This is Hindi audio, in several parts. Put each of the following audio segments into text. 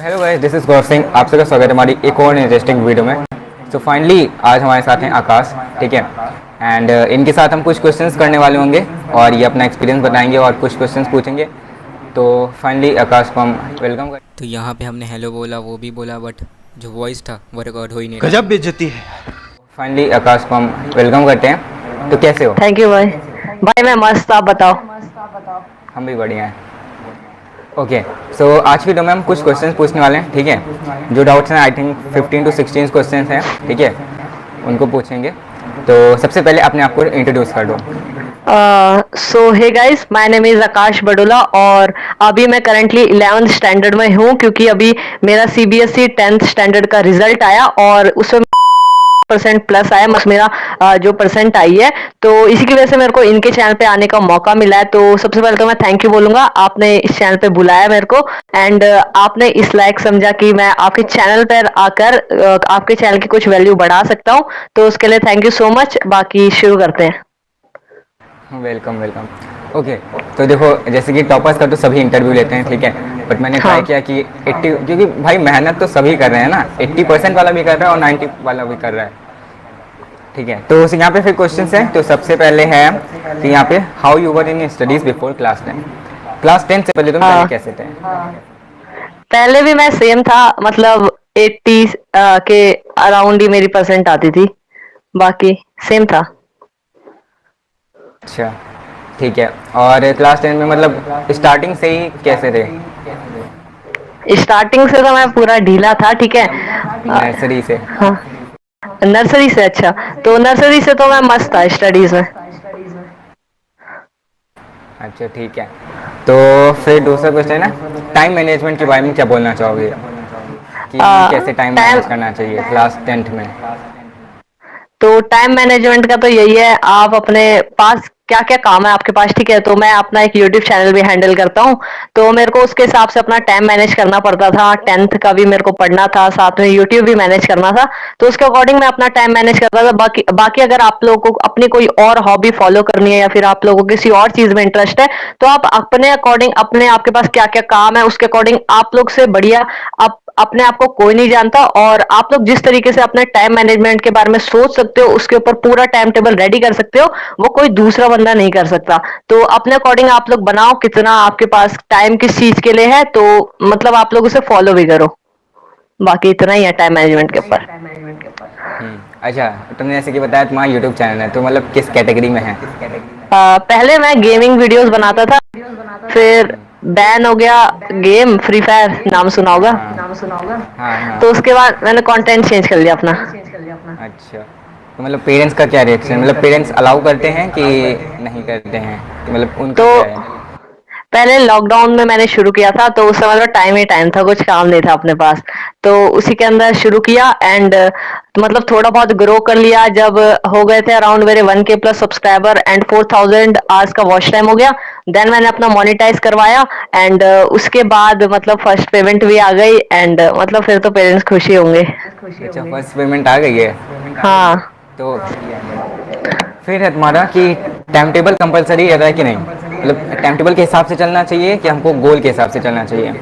Hello guys, this is Gaurav Singh. आप सबका स्वागत है हमारी एक और इंटरेस्टिंग वीडियो में। सो फाइनली आज हमारे साथ हैं आकाश, ठीक है। एंड इनके साथ हम कुछ क्वेश्चंस करने वाले होंगे और ये अपना एक्सपीरियंस बताएंगे और कुछ क्वेश्चंस पूछेंगे। तो फाइनली आकाश को हम वेलकम करें। तो यहाँ पे हमने हेलो बोला, वो भी बोला, बट जो वॉइस था वो रिकॉर्ड हो ही नहीं रहा गजब था। बेइज्जती है। फाइनली आकाश को हम वेलकम करते हैं। तो कैसे हो? थैंक यू भाई। भाई मैं मस्त, आप बताओ। हम भी बढ़िया हैं। ओके, सो आज की वीडियो में हम कुछ क्वेश्चंस पूछने वाले हैं, ठीक है। जो डाउट्स हैं आई थिंक 15 to 16 क्वेश्चंस हैं, ठीक है, उनको पूछेंगे। तो सबसे पहले अपने आप को इंट्रोड्यूस कर दो। So hey guys, my name is Aakash Badola और अभी मैं करंटली 11th स्टैंडर्ड में हूँ, क्योंकि अभी मेरा सीबीएसई 10th स्टैंडर्ड का रिजल्ट आया और उसमें परसेंट प्लस आया। बस मेरा जो परसेंट आई है, तो इसी की वजह से मेरे को इनके चैनल पे आने का मौका मिला है। तो सबसे पहले तो मैं थैंक यू बोलूंगा, आपने इस चैनल पे बुलाया मेरे को एंड आपने इस लायक समझा कि मैं आपके चैनल पर आकर आपके चैनल की कुछ वैल्यू बढ़ा सकता हूँ। तो उसके लिए थैंक यू सो मच। बाकी शुरू करते हैं। Welcome welcome. ओके, तो देखो जैसे कि टॉपर्स का तो सभी इंटरव्यू लेते हैं, ठीक है। बट मैंने ट्राई हाँ। किया कि 80, क्योंकि भाई मेहनत तो सभी कर रहे हैं ना, 80% वाला भी कर रहा है और 90 वाला भी कर रहा है, ठीक है। तो यहाँ पे फिर क्वेश्चंस हैं। तो सबसे पहले है कि यहाँ पे how you were in studies before class 10। Class 10 से पहले तुम पहले कैसे थे? पहले भी मैं सेम था, मतलब 80 के अराउंड ही मेरी परसेंट आती थी, बाकी सेम था। अच्छा, ठीक है। और क्लास 10 में मतलब स्टार्टिंग से ही कैसे थे? स्टार्टिंग से तो मैं पूरा ढीला था, ठीक है। नर्सरी से? हाँ, नर्सरी से। अच्छा, तो नर्सरी से तो मैं मस्त था स्टडीज में। अच्छा, ठीक है। तो फिर दूसरा क्वेश्चन है टाइम मैनेजमेंट के बारे में क्या बोलना चाहोगे कि कैसे टाइम टाइम मैनेज करना चाहिए क्लास 10th में? तो टाइम मैनेजमेंट का तो यही है, आप अपने पास क्या क्या काम है आपके पास, ठीक है। तो मैं अपना एक यूट्यूब चैनल भी हैंडल करता हूँ, तो मेरे को उसके हिसाब से अपना टाइम मैनेज करना पड़ता था। 10th का भी मेरे को पढ़ना था, साथ में यूट्यूब भी मैनेज करना था, तो उसके अकॉर्डिंग मैं अपना टाइम मैनेज करता था। बाकी बाकी अगर आप लोगों को अपनी कोई और हॉबी फॉलो करनी है या फिर आप लोगों को किसी और चीज में इंटरेस्ट है, तो आप अपने अकॉर्डिंग, अपने आपके पास क्या क्या काम है उसके अकॉर्डिंग आप लोग से बढ़िया आप अपने आप को कोई नहीं जानता। और आप लोग जिस तरीके से अपने टाइम मैनेजमेंट के बारे में सोच सकते हो, उसके ऊपर पूरा टाइम टेबल रेडी कर सकते हो, वो कोई दूसरा बंदा नहीं कर सकता। तो अपने अकॉर्डिंग आप लोग बनाओ कितना आपके पास टाइम किस चीज के लिए है, तो मतलब आप लोग उसे फॉलो भी करो। बाकी इतना ही है टाइम मैनेजमेंट के ऊपर। अच्छा, तुमने जैसे कि बताया तुम्हारा यूट्यूब चैनल है, तो मतलब किस कैटेगरी में है? पहले मैं गेमिंग वीडियोस बनाता था, फिर बैन हो गया गेम फ्री फायर, नाम सुना होगा। हाँ हाँ। तो उसके बाद मैंने कंटेंट चेंज कर लिया अपना। अच्छा, तो मतलब पेरेंट्स का क्या रिएक्शन, मतलब पेरेंट्स अलाउ करते हैं कि नहीं करते हैं, मतलब उनका तो क्या है? पहले लॉकडाउन में मैंने शुरू किया था, तो उस समय तो टाइम ही टाइम था, कुछ काम नहीं था अपने पास, तो उसी के अंदर शुरू किया एंड मतलब थोड़ा बहुत ग्रो कर लिया। जब हो गए थे अराउंड मेरे 1K plus subscriber and 4000 hours का वॉच टाइम हो गया, देन मैंने अपना मोनेटाइज करवाया एंड उसके बाद मतलब फर्स्ट पेमेंट भी आ गई एंड मतलब फिर तो पेरेंट्स खुशी होंगे। अच्छा, फर्स्ट पेमेंट आ गई है? हाँ। तो फिर है तुम्हारा कि टाइम टेबल कंपलसरी रहता है कि नहीं, मतलब टाइम टेबल के हिसाब से चलना चाहिए कि हमको गोल के हिसाब से चलना चाहिए?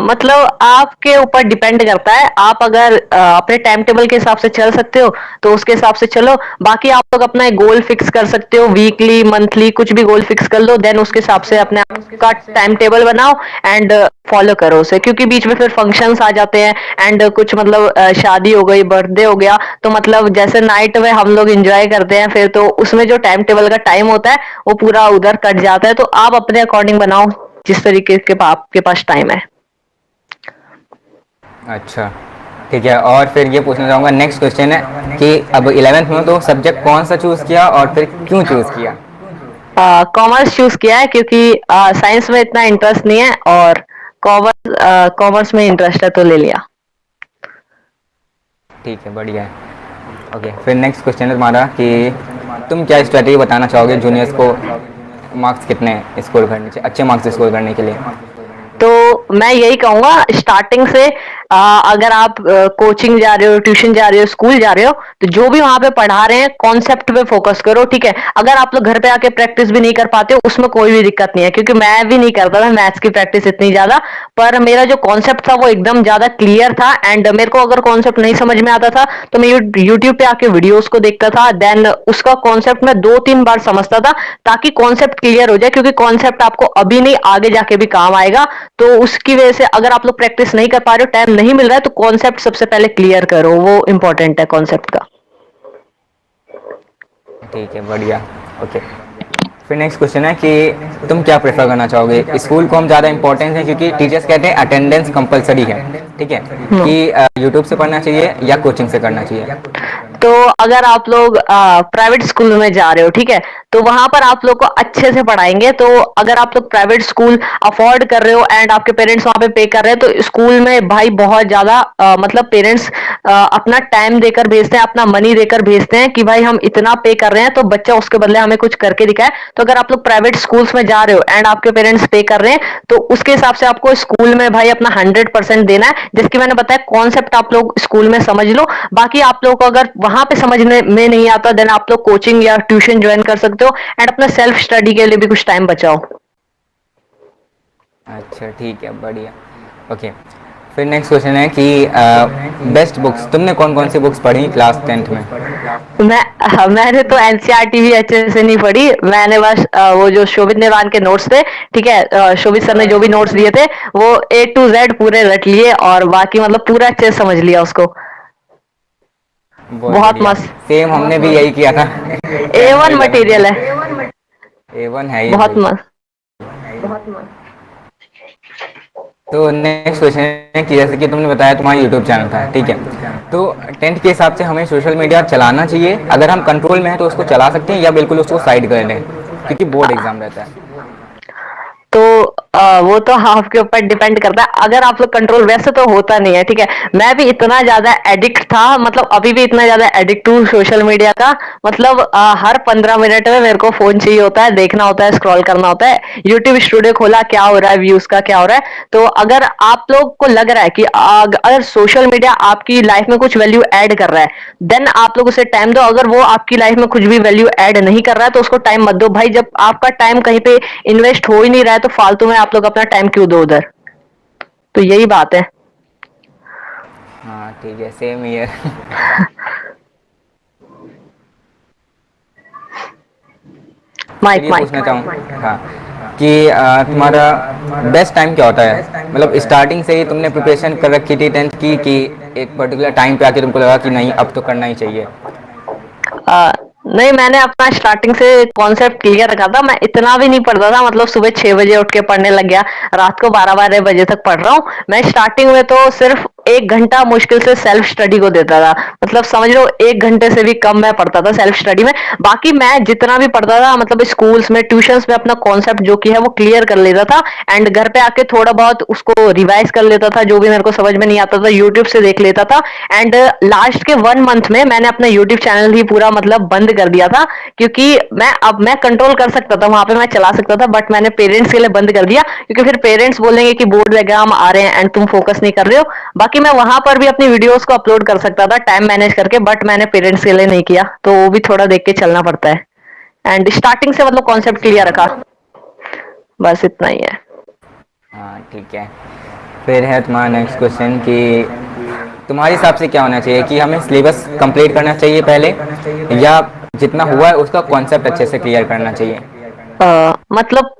मतलब आपके ऊपर डिपेंड करता है। आप अगर अपने टाइम टेबल के हिसाब से चल सकते हो तो उसके हिसाब से चलो। बाकी आप लोग अपना एक गोल फिक्स कर सकते हो, वीकली मंथली कुछ भी गोल फिक्स कर लो, देन उसके हिसाब से अपने आप का टाइम टेबल बनाओ एंड फॉलो करो उसे। क्योंकि बीच में फिर फंक्शंस आ जाते हैं एंड कुछ मतलब शादी हो गई, बर्थडे हो गया, तो मतलब जैसे नाइट में हम लोग एंजॉय करते हैं, फिर तो उसमें जो टाइम टेबल का टाइम होता है वो पूरा उधर कट जाता है। तो आप अपने अकॉर्डिंग बनाओ जिस तरीके के आपके पास टाइम है। अच्छा, ठीक है। और फिर ये पूछना चाहूँगा, नेक्स्ट क्वेश्चन है कि अब 11th में हो तो सब्जेक्ट कौन सा चूज़ किया और फिर क्यों चूज़ किया? कॉमर्स चूज किया है, क्योंकि साइंस में इतना इंटरेस्ट नहीं है और कॉमर्स कॉमर्स में इंटरेस्ट है तो ले लिया। ठीक है, बढ़िया है। ओके, फिर नेक्स्ट क्वेश्चन है तुम्हारा कि तुम क्या स्ट्रेटेजी बताना चाहोगे जूनियर्स को, मार्क्स कितने स्कोर करने चाहिए, अच्छे मार्क्स स्कोर करने के लिए? तो मैं यही कहूंगा स्टार्टिंग से अगर आप कोचिंग जा रहे हो, ट्यूशन जा रहे हो, स्कूल जा रहे हो, तो जो भी वहां पे पढ़ा रहे हैं कॉन्सेप्ट पे फोकस करो, ठीक है। अगर आप लोग घर पे आके प्रैक्टिस भी नहीं कर पाते हो उसमें कोई भी दिक्कत नहीं है, क्योंकि मैं भी नहीं करता था मैथ्स की प्रैक्टिस इतनी ज्यादा, पर मेरा जो कॉन्सेप्ट था वो एकदम ज्यादा क्लियर था। एंड मेरे को अगर कॉन्सेप्ट नहीं समझ में आता था तो मैं यूट्यूब पे आके वीडियोस को देखता था, देन उसका कॉन्सेप्ट मैं 2-3 बार समझता था ताकि कॉन्सेप्ट क्लियर हो जाए, क्योंकि कॉन्सेप्ट आपको अभी नहीं आगे जाके भी काम आएगा। तो उसकी वजह से अगर आप लोग प्रैक्टिस नहीं कर पा रहे हो, टाइम नहीं मिल रहा है, तो कॉन्सेप्ट सबसे पहले क्लियर करो, वो इंपॉर्टेंट है कॉन्सेप्ट का। ठीक है, बढ़िया। ओके, फिर नेक्स्ट क्वेश्चन है कि तुम क्या प्रेफर करना चाहोगे? स्कूल को हम ज़्यादा इंपॉर्टेंस है क्योंकि टीचर्स कहते हैं अटेंडेंस कंपलसरी है, ठीक है, कि यूट्यूब से पढ़ना चाहिए या कोचिंग से करना चाहिए? तो अगर आप लोग प्राइवेट स्कूल में जा रहे हो, ठीक है, तो वहां पर आप लोग को अच्छे से पढ़ाएंगे। तो अगर आप लोग प्राइवेट स्कूल अफोर्ड कर रहे हो एंड आपके पेरेंट्स वहां पे पे कर रहे हैं, तो स्कूल में भाई बहुत ज्यादा मतलब पेरेंट्स अपना टाइम देकर भेजते हैं, अपना मनी देकर भेजते हैं कि भाई हम इतना पे कर रहे हैं तो बच्चा उसके बदले हमें कुछ करके दिखाए। तो अगर आप लोग प्राइवेट स्कूल्स में जा रहे हो एंड आपके पेरेंट्स पे कर रहे हैं, तो उसके हिसाब से आपको स्कूल में भाई अपना 100% देना है। जैसे मैंने बताया कॉन्सेप्ट आप लोग स्कूल में समझ लो, बाकी आप लोग को अगर वहां पे समझने में नहीं आता देन आप लोग कोचिंग या ट्यूशन ज्वाइन कर सकते हो एंड अपना सेल्फ स्टडी के लिए भी कुछ टाइम बचाओ। अच्छा, ठीक है, बढ़िया। ओके, फिर नेक्स्ट क्वेश्चन है कि बेस्ट बुक्स, तुमने कौन कौन सी बुक्स पढ़ी क्लास 10th में? मैंने तो एनसीईआरटी भी अच्छे से नहीं पढ़ी, मैंने बस वो जो शोभित निरान के नोट्स थे, ठीक है, शोभित सर ने जो भी नोट्स दिए थे वो A to Z पूरे रट लिए और बाकी मतलब पूरा अच्छे से समझ लिया उसको। बहुत मस्त, सेम, हमने भी यही किया था। A1 मटेरियल है, A1 है ये बहुत भाई। मस्त। तो नेक्स्ट क्वेश्चन है कि जैसे कि तुमने बताया तुम्हारा यूट्यूब चैनल था, ठीक है, तो 10th के हिसाब से हमें सोशल मीडिया चलाना चाहिए? अगर हम कंट्रोल में हैं तो उसको चला सकते हैं या बिल्कुल उसको साइड कर लें, क्योंकि बोर्ड एग्जाम रहता है? तो वो तो आपके ऊपर डिपेंड करता है। अगर आप लोग कंट्रोल, वैसे तो होता नहीं है, ठीक है, मैं भी इतना ज्यादा एडिक्ट था, मतलब अभी भी इतना ज्यादा एडिक्ट हूँ सोशल मीडिया का, मतलब हर 15 मिनट में मेरे को फोन चाहिए होता है, देखना होता है, स्क्रॉल करना होता है, यूट्यूब स्टूडियो खोला क्या हो रहा है, व्यूज का क्या हो रहा है। तो अगर आप लोग को लग रहा है कि अगर सोशल मीडिया आपकी लाइफ में कुछ वैल्यू ऐड कर रहा है, देन आप लोग उसे टाइम दो। अगर वो आपकी लाइफ में कुछ भी वैल्यू ऐड नहीं कर रहा है तो उसको टाइम मत दो भाई। जब आपका टाइम कहीं पे इन्वेस्ट हो ही नहीं रहा है तो फालतू में आप लोग अपना टाइम क्यों दो उधर। तो यही बात है। हाँ, ठीक है, सेम ईयर। माइक ये माइक पूछना चाहूँ, हाँ, कि तुम्हारा बेस्ट टाइम क्या होता है? मतलब स्टार्टिंग से ही तुमने प्रिपरेशन कर रखी थी 10th की, कि एक पर्टिकुलर टाइम पे आके तुमको लगा कि नहीं अब तो करना ही चाहिए? नहीं, मैंने अपना स्टार्टिंग से कॉन्सेप्ट क्लियर रखा था। मैं इतना भी नहीं पढ़ता था, मतलब सुबह 6 बजे उठ के पढ़ने लग गया, रात को 12-12 बजे तक पढ़ रहा हूँ। मैं स्टार्टिंग में तो सिर्फ 1 घंटा मुश्किल से सेल्फ स्टडी को देता था, मतलब समझ लो 1 घंटे से भी कम मैं पढ़ता था सेल्फ स्टडी में। बाकी मैं जितना भी पढ़ता था मतलब स्कूल्स में, ट्यूशंस में अपना कॉन्सेप्ट जो कि है वो क्लियर कर लेता था एंड घर पे आके थोड़ा बहुत उसको रिवाइज कर लेता था, जो भी मेरे को समझ में नहीं आता था यूट्यूब से देख लेता था। एंड लास्ट के 1 मंथ में मैंने अपना यूट्यूब चैनल ही पूरा मतलब बंद कर दिया था, क्योंकि मैं कंट्रोल कर सकता था, वहां पे मैं चला सकता था, बट मैंने पेरेंट्स के लिए बंद कर दिया, क्योंकि फिर पेरेंट्स बोलेंगे कि बोर्ड एग्जाम आ रहे हैं एंड तुम फोकस नहीं कर रहे हो। बाकी मैं वहां पर भी अपनी वीडियोस को अपलोड कर सकता था टाइम मैनेज करके, बट मैंने पेरेंट्स के लिए नहीं किया, तो वो भी थोड़ा देख के चलना पड़ता है। एंड स्टार्टिंग से मतलब कॉन्सेप्ट क्लियर रखा, बस इतना ही है। हाँ, ठीक है। फिर है तुम्हारा नेक्स्ट क्वेश्चन कि तुम्हारे हिसाब से क्या होना चाहिए, कि हमें सिलेबस कंप्लीट करना चाहिए पहले, या जितना हुआ है उसका कॉन्सेप्ट अच्छे से क्लियर करना चाहिए? मतलब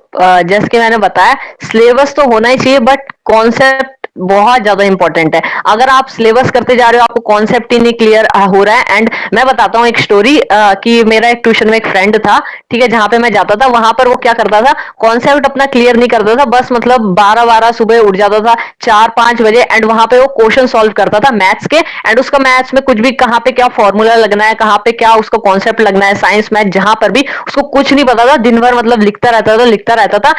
जैसे कि मैंने बताया सिलेबस तो होना ही चाहिए, बट कॉन्सेप्ट बहुत ज्यादा इंपॉर्टेंट है। अगर आप सिलेबस करते जा रहे हो आपको कॉन्सेप्ट ही नहीं क्लियर हो रहा है। एंड मैं बताता हूँ एक स्टोरी, कि मेरा एक ट्यूशन में एक फ्रेंड था, ठीक है, जहां पे मैं जाता था वहां पर वो क्या करता था, कॉन्सेप्ट अपना क्लियर नहीं करता था, बस मतलब 12-12 सुबह उठ जाता था 4-5 बजे एंड वहां पे वो क्वेश्चन सॉल्व करता था मैथ्स के। एंड उसका मैथ्स में कुछ भी कहाँ पे क्या फॉर्मूला लगना है, कहाँ पे क्या उसका कॉन्सेप्ट लगना है, साइंस मैथ जहां पर भी उसको कुछ नहीं पता था, दिन भर मतलब लिखता रहता था।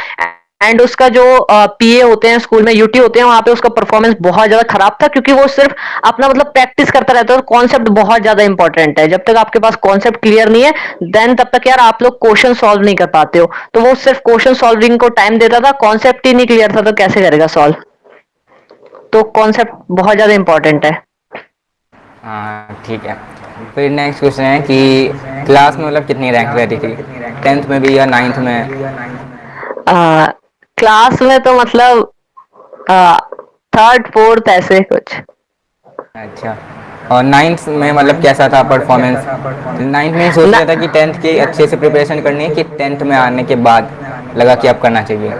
एंड उसका जो पीए होते हैं स्कूल में, यूटी होते हैं, वहां पे उसका परफॉर्मेंस बहुत ज्यादा खराब था, क्योंकि वो सिर्फ अपना मतलब प्रैक्टिस करता रहता है। और कॉन्सेप्ट बहुत ज्यादा इंपॉर्टेंट है, जब तक आपके पास कॉन्सेप्ट क्लियर नहीं है देन तब तक यार आप लोग क्वेश्चन सॉल्व नहीं कर पाते हो। तो वो सिर्फ क्वेश्चन सॉल्विंग को टाइम देता था, कॉन्सेप्ट ही नहीं क्लियर था तो कैसे करेगा सॉल्व। तो कॉन्सेप्ट बहुत ज्यादा इंपॉर्टेंट है। हाँ ठीक है। फिर नेक्स्ट क्वेश्चन है कि क्लास में मतलब कितनी रैंक रहती थी, 10th में भी या 9th में? क्लास में तो मतलब थर्ड फोर्थ ऐसे कुछ। अच्छा, और 9th में मतलब कैसा था परफॉर्मेंस? 9th में ही सोच ना, रहा था कि 10th की अच्छे से प्रिपरेशन करनी है, कि 10th में आने के बाद लगा कि अब करना चाहिए?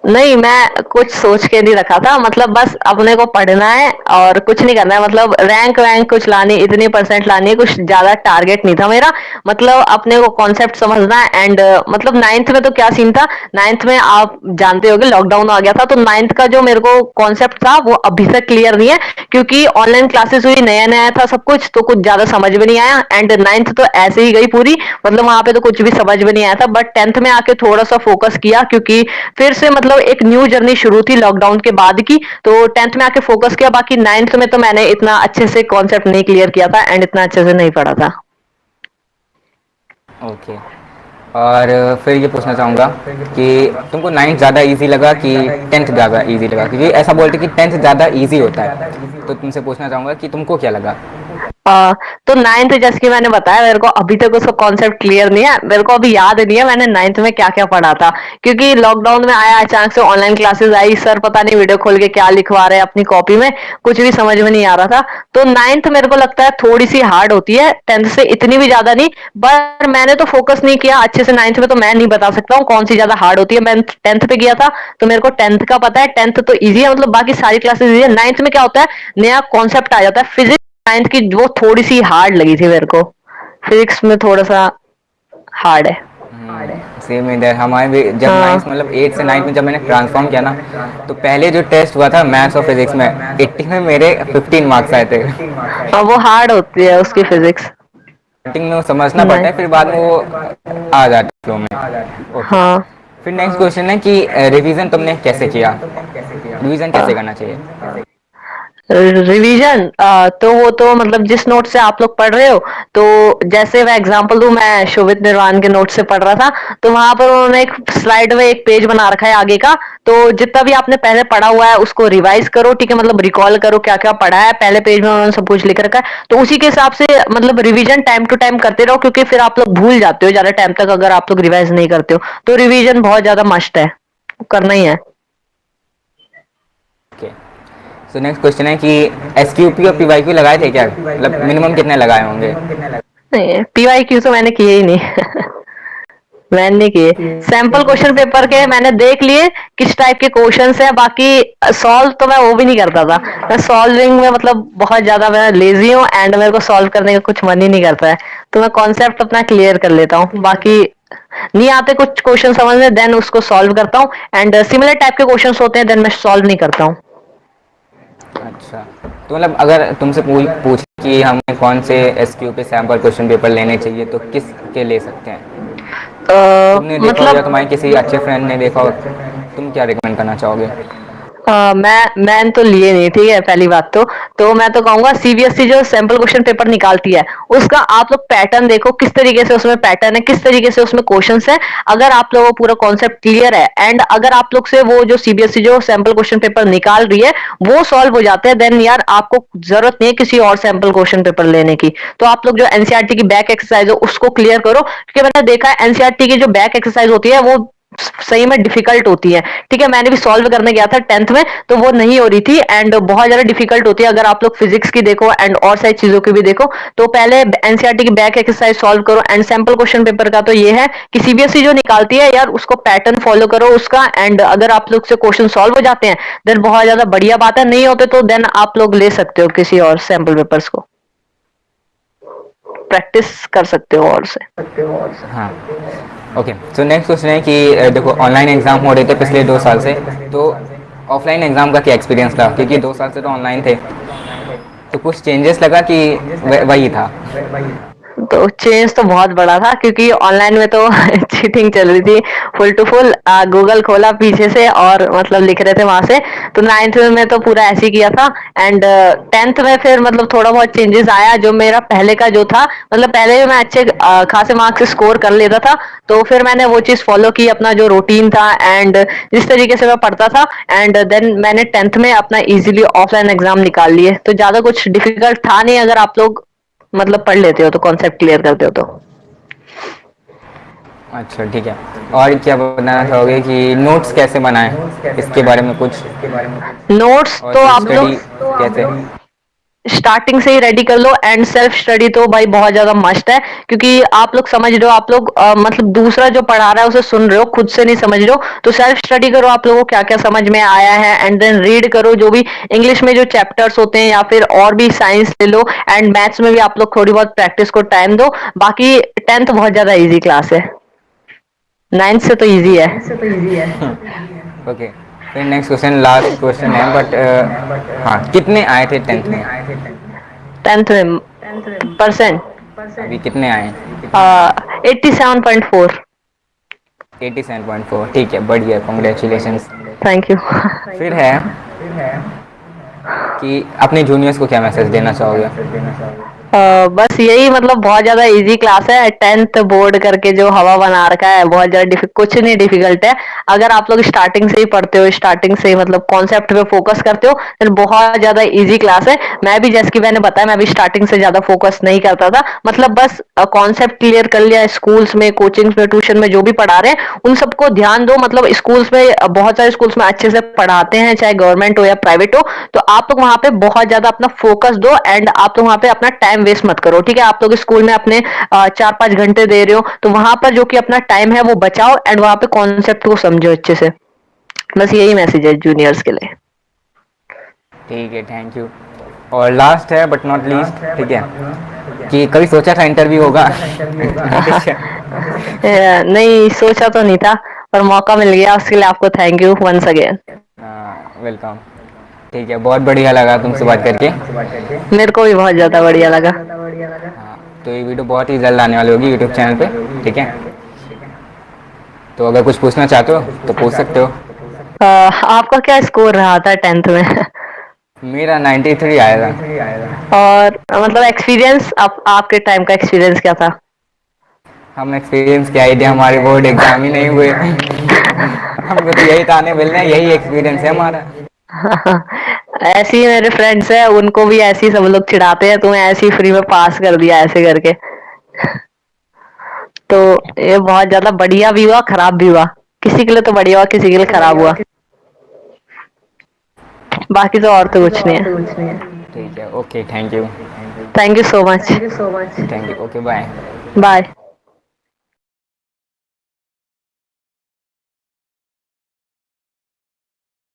नहीं, मैं कुछ सोच के नहीं रखा था, मतलब बस अपने को पढ़ना है और कुछ नहीं करना है, मतलब रैंक वैंक कुछ लानी, इतनी परसेंट लानी है, कुछ ज्यादा टारगेट नहीं था मेरा। मतलब अपने को कॉन्सेप्ट समझना है एंड मतलब नाइन्थ में तो क्या सीन था, नाइन्थ में आप जानते होगे लॉकडाउन आ गया था, तो नाइन्थ का जो मेरे को कॉन्सेप्ट था वो अभी तक क्लियर नहीं है, क्योंकि ऑनलाइन क्लासेस हुई, नया नया था सब कुछ, तो कुछ ज्यादा समझ में नहीं आया एंड नाइन्थ तो ऐसे ही गई पूरी, मतलब वहां पे तो कुछ भी समझ में नहीं आया था। बट टेंथ में आके थोड़ा सा फोकस किया, क्योंकि फिर से मतलब एक न्यू जर्नी शुरू थी लॉकडाउन के बाद की, तो टेंथ में आके फोकस किया। बाकी नाइन्थ में तो मैंने इतना अच्छे से कॉन्सेप्ट नहीं क्लियर किया था एंड इतना अच्छे से नहीं पढ़ा था। ओके। और फिर ये पूछना चाहूँगा कि तुमको 9th ज़्यादा इजी लगा कि 10th ज़्यादा इजी लगा, क्योंकि ऐसा बोलते कि 10th ज़्यादा इजी होता है, तो तुमसे पूछना चाहूँगा कि तुमको क्या लगा? आ, तो नाइन्थ जैसे कि मैंने बताया, मेरे को अभी तक उसका कॉन्सेप्ट क्लियर नहीं है, मेरे को अभी याद नहीं है मैंने नाइन्थ में क्या क्या पढ़ा था, क्योंकि लॉकडाउन में आया, अचानक से ऑनलाइन क्लासेस आई, सर पता नहीं वीडियो खोल के क्या लिखवा रहे हैं अपनी कॉपी में, कुछ भी समझ में नहीं आ रहा था। तो नाइन्थ मेरे को लगता है थोड़ी सी हार्ड होती है, टेंथ से इतनी भी ज्यादा नहीं, पर मैंने तो फोकस नहीं किया अच्छे से नाइन्थ में, तो मैं नहीं बता सकता हूँ कौन सी ज्यादा हार्ड होती है। मैं टेंथ पे गया था तो मेरे को टेंथ का पता है, टेंथ तो ईजी है, मतलब बाकी सारी क्लासेस ईजी है। नाइन्थ में क्या होता है, नया कॉन्सेप्ट आ जाता है फिजिक्स, नाइन्थ की वो थोड़ी सी हार्ड लगी थी मेरे को, फिजिक्स में थोड़ा सा हार्ड है। सेम इधर हमारे भी, जब हाँ 9th मतलब 8 से 9th में जब मैंने ट्रांसफॉर्म किया ना, तो पहले जो टेस्ट हुआ था मैथ्स और फिजिक्स में, 80 में मेरे 15 मार्क्स आए थे। हाँ, वो हार्ड होती है उसकी फिजिक्स। स्टार्टिंग में वो समझना पड़ता है, नहीं, फिर बाद में वो आ जाता है फ्लो में। ओके। हाँ, फिर नेक्स्ट क्वेश्चन है कि रिवीजन तुमने कैसे किया, रिवीजन कैसे करना चाहिए? रिवीजन तो वो तो मतलब जिस नोट से आप लोग पढ़ रहे हो, तो जैसे मैं एग्जांपल दूं, मैं शोभित निर्वाण के नोट से पढ़ रहा था, तो वहां पर उन्होंने एक स्लाइड में एक पेज बना रखा है आगे का, तो जितना भी आपने पहले पढ़ा हुआ है उसको रिवाइज करो, ठीक है, मतलब रिकॉल करो क्या क्या पढ़ा है, पहले पेज में उन्होंने सब कुछ लिख रखा है, तो उसी के हिसाब से मतलब रिवीजन टाइम टू टाइम करते रहो, क्योंकि फिर आप लोग भूल जाते हो ज्यादा टाइम तक अगर आप लोग रिवाइज नहीं करते हो, तो रिवीजन बहुत ज्यादा मस्ट है, करना ही है। ओके। सो नेक्स्ट क्वेश्चन है कि एसक्यूपी और पीवाईक्यू लगाए थे क्या, मतलब मिनिमम कितने लगाए होंगे? नहीं, पीवाईक्यू तो मैंने किए ही नहीं। मैंने नहीं किए, सैंपल क्वेश्चन पेपर के मैंने देख लिए किस टाइप के क्वेश्चंस है, बाकी सॉल्व तो मैं वो भी नहीं करता था, मैं सॉल्विंग में मतलब बहुत ज्यादा मैं लेजी हूँ एंड मेरे को सॉल्व करने का कुछ मन ही नहीं करता है, तो मैं कॉन्सेप्ट अपना क्लियर कर लेता हूँ, बाकी नहीं आते कुछ क्वेश्चन समझ में देन उसको सॉल्व करता हूँ एंड सिमिलर टाइप के क्वेश्चंस होते हैं देन मैं सॉल्व नहीं करता हूँ। अच्छा, तो मतलब अगर तुमसे पूछ कि हमें कौन से एसक्यू पे सैम्पल क्वेश्चन पेपर लेने चाहिए, तो किस के ले सकते हैं? तुमने देखा हो या मतलब तुम्हारे किसी अच्छे फ्रेंड ने देखा हो, तुम क्या रिकमेंड करना चाहोगे? मैंने तो लिए नहीं, ठीक है, पहली बात तो मैं तो कहूंगा सीबीएसई जो सैंपल क्वेश्चन पेपर निकालती है उसका आप लोग पैटर्न देखो, किस तरीके से उसमें पैटर्न है, किस तरीके से उसमें क्वेश्चंस है, अगर आप लोगों को पूरा कॉन्सेप्ट क्लियर है एंड अगर आप लोग से वो जो सीबीएसई जो सैंपल क्वेश्चन पेपर निकाल रही है वो सॉल्व हो जाते हैं, देन यार आपको जरूरत नहीं है किसी और सैंपल क्वेश्चन पेपर लेने की, तो आप लोग जो एनसीईआरटी की बैक एक्सरसाइज हो उसको क्लियर करो, क्योंकि मैंने देखा है एनसीईआरटी की जो बैक एक्सरसाइज होती है वो सही में डिफिकल्ट होती है, ठीक है, मैंने भी सॉल्व करने गया था टेंथ में तो वो नहीं हो रही थी एंड बहुत ज्यादा डिफिकल्ट होती है, अगर आप लोग फिजिक्स की देखो एंड और सारी चीजों की भी देखो, तो पहले एनसीईआरटी की बैक एक्सरसाइज सॉल्व करो एंड सैंपल क्वेश्चन पेपर का तो ये है कि सीबीएसई जो निकालती है यार उसको पैटर्न फॉलो करो उसका, एंड अगर आप लोग से क्वेश्चन सॉल्व हो जाते हैं देन बहुत ज्यादा बढ़िया बात है, नहीं होते तो देन आप लोग ले सकते हो किसी और सैंपल पेपर्स को, प्रैक्टिस कर सकते हो और से। हाँ। ओके, सो नेक्स्ट क्वेश्चन है कि देखो ऑनलाइन एग्ज़ाम हो रहे थे पिछले 2 साल से, तो ऑफलाइन एग्ज़ाम का क्या एक्सपीरियंस था, क्योंकि 2 साल से तो ऑनलाइन थे, तो कुछ चेंजेस लगा कि वही था? तो चेंज तो बहुत बड़ा था क्योंकि ऑनलाइन में तो चीटिंग चल रही थी फुल टू फुल। गूगल खोला पीछे से और मतलब लिख रहे थे वहां से। तो 9th में तो पूरा ऐसे ही किया था। एंड 10th में फिर मतलब थोड़ा बहुत चेंजेस आया। जो मेरा पहले का जो था, मतलब पहले भी मैं अच्छे खासे मार्क्स स्कोर कर लेता था। तो फिर मैंने वो चीज फॉलो की, अपना जो रूटीन था एंड जिस तरीके से मैं पढ़ता था। एंड देन मैंने 10th में अपना इजीली ऑफलाइन एग्जाम निकाल लिए। तो ज्यादा कुछ डिफिकल्ट था नहीं, अगर आप लोग मतलब पढ़ लेते हो तो, कॉन्सेप्ट क्लियर करते हो तो। अच्छा ठीक है। और क्या बताना चाहोगे कि नोट्स कैसे बनाएं, इसके बारे में कुछ, नोट्स और तो सेल्फ आप लोग स्टडी कैसे? स्टार्टिंग से ही रेडी कर लो। एंड सेल्फ स्टडी तो भाई बहुत ज्यादा मस्ट है, क्योंकि आप लोग समझ रहे हो, आप लोग मतलब दूसरा जो पढ़ा रहा है उसे सुन रहे हो, खुद से नहीं समझ रहे हो। तो सेल्फ स्टडी करो, आप लोगों को क्या क्या समझ में आया है। एंड देन रीड करो, जो भी इंग्लिश में जो चैप्टर्स होते हैं, या फिर और भी साइंस ले लो। एंड मैथ्स में भी आप लोग थोड़ी बहुत प्रैक्टिस को टाइम दो। बाकी 10th बहुत ज्यादा इजी क्लास है, 9th से तो इजी है। ओके, फिर नेक्स्ट क्वेश्चन, लास्ट क्वेश्चन है, बट हाँ, कितने आए थे 10th में? 10th में परसेंट अभी कितने आए? 87.4। 87.4, ठीक है, बढ़िया, कॉन्ग्रेचुलेशंस। Thank you. फिर है कि अपने जूनियर्स को क्या मैसेज देना चाहोगे? बस यही, मतलब बहुत ज्यादा इजी क्लास है। 10th बोर्ड करके जो हवा बना रखा है, बहुत ज्यादा कुछ नहीं डिफिकल्ट है। अगर आप लोग स्टार्टिंग से ही पढ़ते हो, स्टार्टिंग से ही मतलब कॉन्सेप्ट पे फोकस करते हो, फिर बहुत ज्यादा इजी क्लास है। मैं भी, जैसे कि मैंने बताया, मैं भी स्टार्टिंग से ज्यादा फोकस नहीं करता था। मतलब बस कॉन्सेप्ट क्लियर कर लिया। स्कूल्स में, कोचिंग्स में, ट्यूशन में जो भी पढ़ा रहे हैं उन सबको ध्यान दो। मतलब स्कूल्स में बहुत सारे स्कूल्स में अच्छे से पढ़ाते हैं, चाहे गवर्नमेंट हो या प्राइवेट हो। तो आप लोग वहां पे बहुत ज्यादा अपना फोकस दो। एंड आप लोग वहां पे अपना टाइम वेस्ट मत करो, ठीक है। आप लोग स्कूल में अपने 4-5 घंटे दे रहे हो, तो वहां पर जो कि अपना टाइम है वो बचाओ। एंड वहां पे कॉन्सेप्ट को समझो अच्छे से। बस यही मैसेज है जूनियर्स के लिए। ठीक है, थैंक यू। और लास्ट है बट नॉट लीस्ट, ठीक है, कि कभी सोचा था इंटरव्यू होगा? नहीं सोचा तो नहीं था, पर मौका मिल गया, उसके लिए आपको thank you once again. Welcome. ठीक है, बहुत बढ़िया लगा तुमसे बात करके। मेरे को भी बहुत ज्यादा बढ़िया लगा। हाँ, तो ये वीडियो बहुत ही जल्द आने वाली होगी यूट्यूब चैनल पे, ठीक है। तो अगर कुछ पूछना चाहते हो तो पूछ सकते हो। आपका क्या स्कोर रहा था 10th में? मेरा 93 आया था। और मतलब एक्सपीरियंस, आपके टाइम का एक्सपीरियंस क्या था? हम एक्सपीरियंस क्या ही थे, हमारे बोर्ड एग्जाम ही नहीं हुए। हमको तो यही ताने मिलने हैं, यही एक्सपीरियंस है हमारा। ऐसे ही मेरे फ्रेंड्स हैं, उनको भी ऐसे ही सब लोग चिढ़ाते हैं, तुम्हें ऐसे ही फ्री में पास कर दिया ऐसे करके। तो ये बहुत ज्यादा बढ़िया भी हुआ, खराब भी हुआ। किसी के लिए तो बढ़िया हुआ, किसी के लिए खराब हुआ। बाकी तो और तो कुछ नहीं है। ठीक है, okay, thank you. Thank you so much. Thank you, okay, bye. Bye.